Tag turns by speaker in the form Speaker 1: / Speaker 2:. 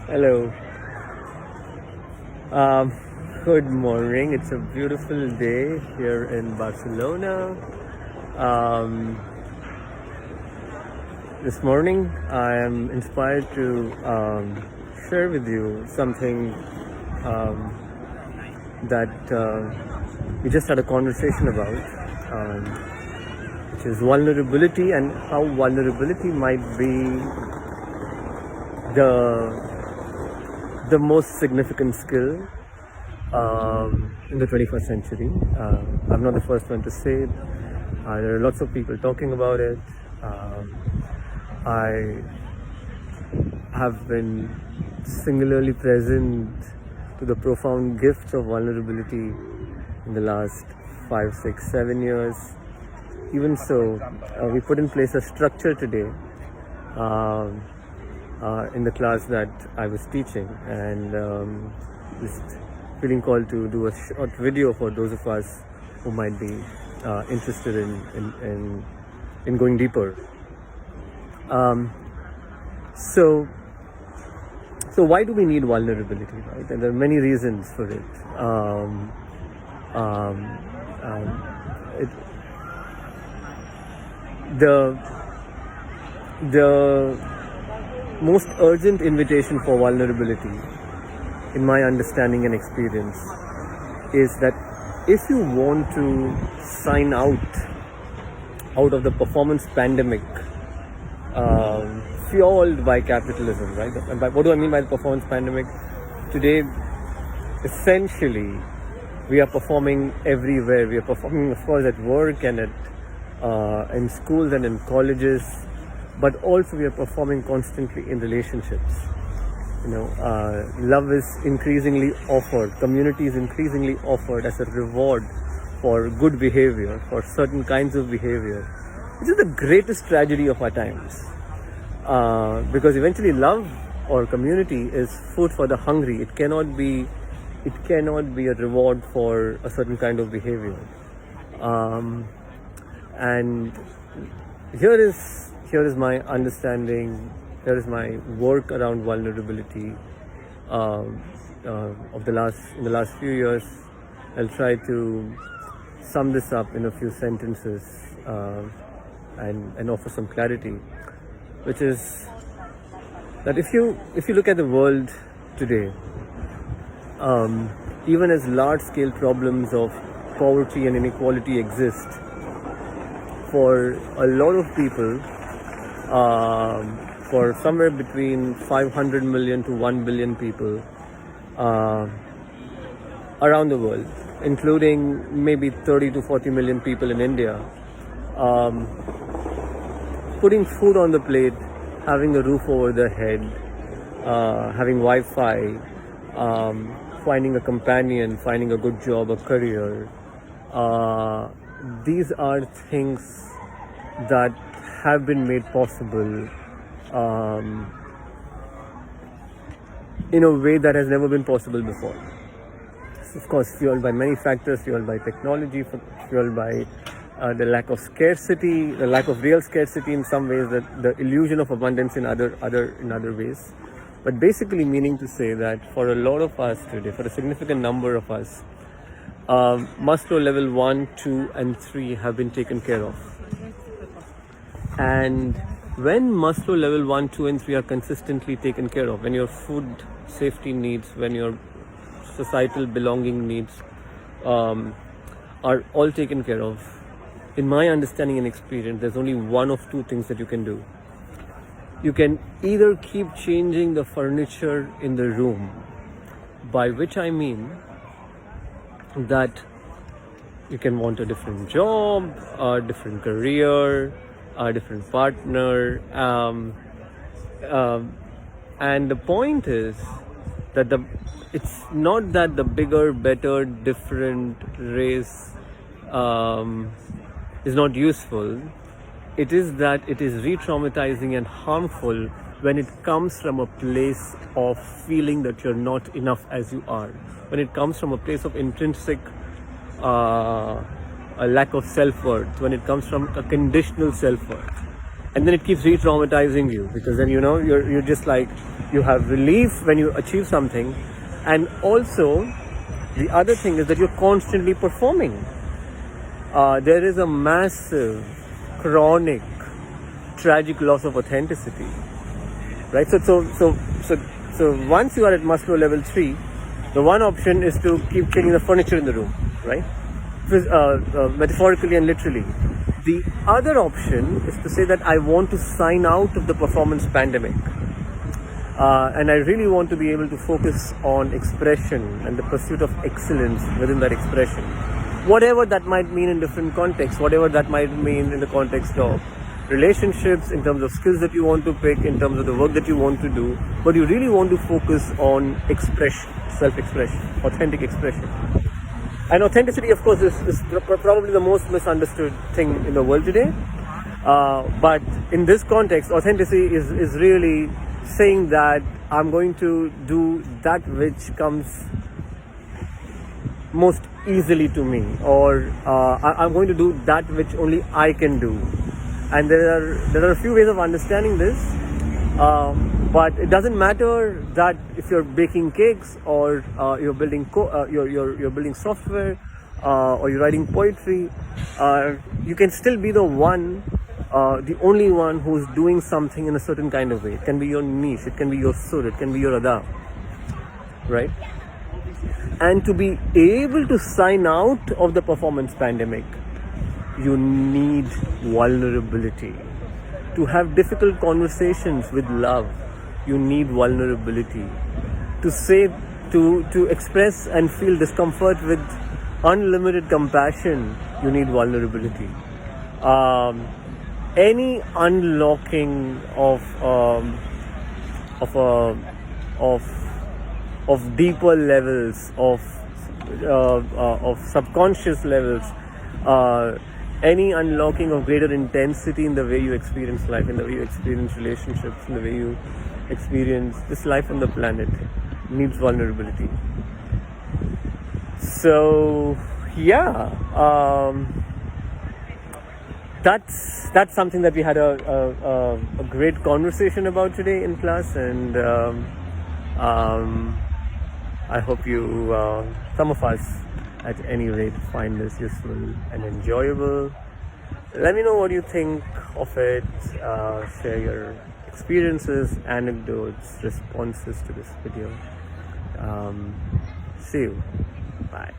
Speaker 1: Hello. Um, Good morning. It's a beautiful day here in Barcelona. Um, this morning, I am inspired to share with you something um, that we just had a conversation about, which is vulnerability and how vulnerability might be the most significant skill in the 21st century. I'm not the first one to say it. There are lots of people talking about it. I have been singularly present to the profound gifts of vulnerability in the last 5, 6, 7 years. Even so, we put in place a structure today in the class that I was teaching, and just feeling called to do a short video for those of us who might be interested in going deeper. So why do we need vulnerability, right? And there are many reasons for it. The most urgent invitation for vulnerability, in my understanding and experience, is that if you want to sign out of the performance pandemic fueled by capitalism, right? And what do I mean by the performance pandemic? Today, essentially, we are performing everywhere. We are performing, of course, at work and in schools and in colleges, but also we are performing constantly in relationships. Love is increasingly offered, community is increasingly offered as a reward for good behavior, for certain kinds of behavior, which is the greatest tragedy of our times. Because eventually love or community is food for the hungry. It cannot be a reward for a certain kind of behavior. And here is my understanding. Here is my work around vulnerability in the last few years. I'll try to sum this up in a few sentences and offer some clarity, which is that if you look at the world today, even as large-scale problems of poverty and inequality exist, for a lot of people, for somewhere between 500 million to 1 billion people around the world, including maybe 30 to 40 million people in India, putting food on the plate, having a roof over their head, having Wi-Fi, finding a companion, finding a good job, a career, these are things that have been made possible in a way that has never been possible before. Of course, fueled by many factors, fueled by technology, fueled by the lack of scarcity, the lack of real scarcity in some ways, the illusion of abundance in other ways. But basically meaning to say that for a lot of us today, for a significant number of us, Maslow level 1, 2 and 3 have been taken care of. And when Maslow level 1, 2 and 3 are consistently taken care of, when your food safety needs, when your societal belonging needs are all taken care of, in my understanding and experience, there's only one of two things that you can do. You can either keep changing the furniture in the room, by which I mean that you can want a different job, a different career, a different partner, and the point is that it's not that the bigger, better, different race is not useful. It is that it is re-traumatizing and harmful when it comes from a place of feeling that you're not enough as you are. When it comes from a place of intrinsic a lack of self-worth, when it comes from a conditional self-worth. and then it keeps re-traumatizing you, because then you're just like, you have relief when you achieve something, and also the other thing is that you're constantly performing. There is a massive, chronic, tragic loss of authenticity, right? So once you are at Maslow level 3, the one option is to keep cleaning the furniture in the room, right? Metaphorically and literally. The other option is to say that I want to sign out of the performance pandemic. And I really want to be able to focus on expression and the pursuit of excellence within that expression. Whatever that might mean in different contexts, whatever that might mean in the context of relationships, in terms of skills that you want to pick, in terms of the work that you want to do, but you really want to focus on expression, self-expression, authentic expression. And authenticity, of course, is probably the most misunderstood thing in the world today. But in this context, authenticity is really saying that I'm going to do that which comes most easily to me, or I'm going to do that which only I can do. And there are a few ways of understanding this, but it doesn't matter that if you're baking cakes, or you're building you're building software, or you're writing poetry. You can still be the only one who's doing something in a certain kind of way. It can be your niche, it can be your sur, it can be your ada, right? And to be able to sign out of the performance pandemic, you need vulnerability. To have difficult conversations with love, you need vulnerability. To say, to express and feel discomfort with unlimited compassion, you need vulnerability. Any unlocking of deeper levels, of subconscious levels, any unlocking of greater intensity in the way you experience life, in the way you experience relationships, in the way you experience this life on the planet, needs vulnerability. So yeah, that's something that we had a great conversation about today in class, and I hope you, some of us at any rate, find this useful and enjoyable. Let me know what you think of it. Share your experiences, anecdotes, responses to this video. See you. Bye.